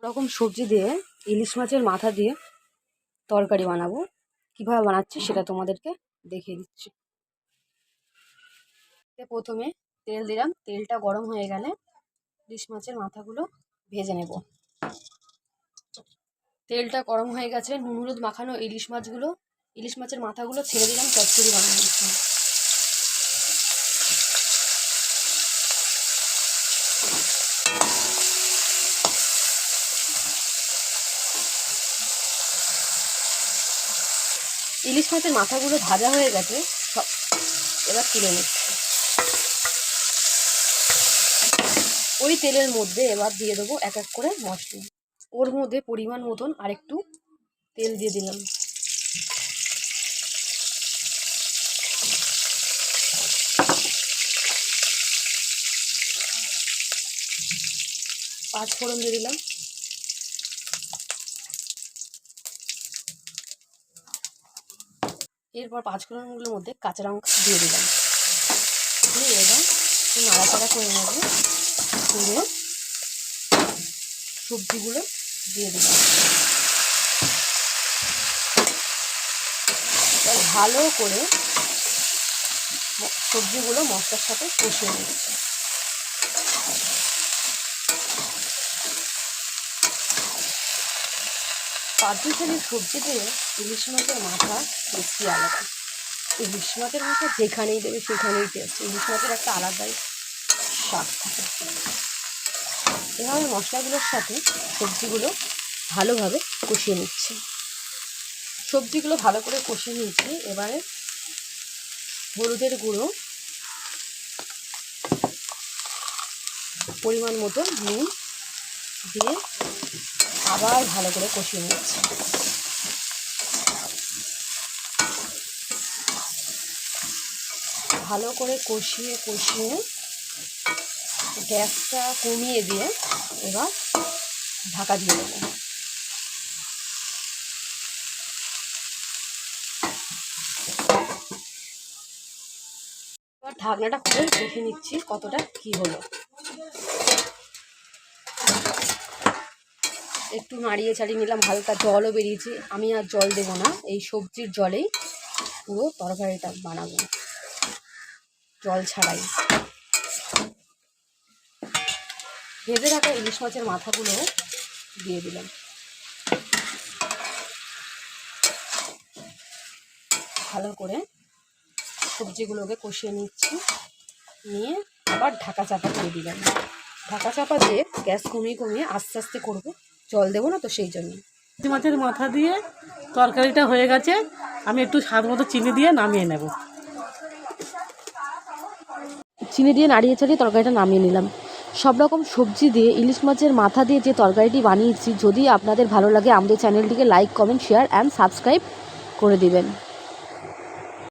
রকম সবজি দিয়ে ইলিশ মাছের মাথা দিয়ে তরকারি বানাবো। কিভাবে বানাচ্ছি সেটা তোমাদেরকে দেখিয়ে দিচ্ছি। প্রথমে তেল দিলাম, তেলটা গরম হয়ে গেলে ইলিশ মাছের মাথাগুলো ভেজে নেব। তেলটা গরম হয়ে গেছে, নুন হলুদ মাখানো ইলিশ মাছের মাথাগুলো ছেড়ে দিলাম চচ্চড়ি বানানোর জন্য। ইলিশ মাছের মাথাগুলো ভাজা হয়ে গেছে, এবার তুলে নিচ্ছি। ওই তেলের মধ্যে এবার দিয়ে দেবো এক এক করে মশলা। ওর মধ্যে পরিমাণ মতন আরেকটু তেল দিয়ে দিলাম। পাঁচ ফোড়ন দিয়ে দিলাম। এরপর পাঁচ ফোড়নগুলোর মধ্যে কাঁচা লঙ্কা দিয়ে দিলাম। দিয়ে এবার নাড়াচাড়া করে নেব। করে সবজিগুলো দিয়ে দিলাম। ভালো করে সবজিগুলো মশলার সাথে কষিয়ে নিচ্ছি। পাঁচমিশালি সবজি দিয়ে ইলিশ মাছের মাথা টেস্টি আলাদা। ইলিশ মাছের মাথা যেখানেই দেবে সেখানেই টেস্ট। ইলিশ মাছের একটা আলাদাই স্বাদ থাকে। এভাবে মশলাগুলোর সাথে সবজিগুলো ভালোভাবে কষিয়ে নিচ্ছি। সবজিগুলো ভালো করে কষিয়ে নিয়েছি। এবারে হলুদের গুঁড়ো, পরিমাণ মতো নুন দিয়ে আবার ভালো করে কষিয়ে নিচ্ছি। ভালো করে কষিয়ে গ্যাসটা কমিয়ে দিয়ে এবার ঢাকা দিয়ে দেবো। এবার ঢাকনাটা খুলে দেখে নিচ্ছি কতটা কি হলো। একটু নাড়িয়ে চাড়িয়ে নিলাম, হালকা জলও বেরিয়েছে। আমি আর জল দেবো না, এই সবজির জলেই পুরো তরকারিটা বানাবো, জল ছাড়াই। ভেজে রাখা ইলিশ মাছের মাথাগুলো দিয়ে দিলাম। ভালো করে সবজিগুলোকে কষিয়ে নিচ্ছি। নিয়ে আবার ঢাকা চাপা দিয়ে দিলাম। ঢাকা চাপা দিয়ে গ্যাস কমিয়ে আস্তে আস্তে করবো, জল দেবো না তো সেই জন্য। ইলিশ মাছের মাথা দিয়ে তরকারিটা হয়ে গেছে। আমি একটু স্বাদ মতো চিনি দিয়ে নামিয়ে নেব। চিনি দিয়ে নাড়িয়ে চাড়িয়ে তরকারিটা নামিয়ে নিলাম। সব রকম সবজি দিয়ে ইলিশ মাছের মাথা দিয়ে যে তরকারিটি বানিয়েছি, যদি আপনাদের ভালো লাগে আমাদের চ্যানেলটিকে like, comment, share and subscribe করে দিবেন।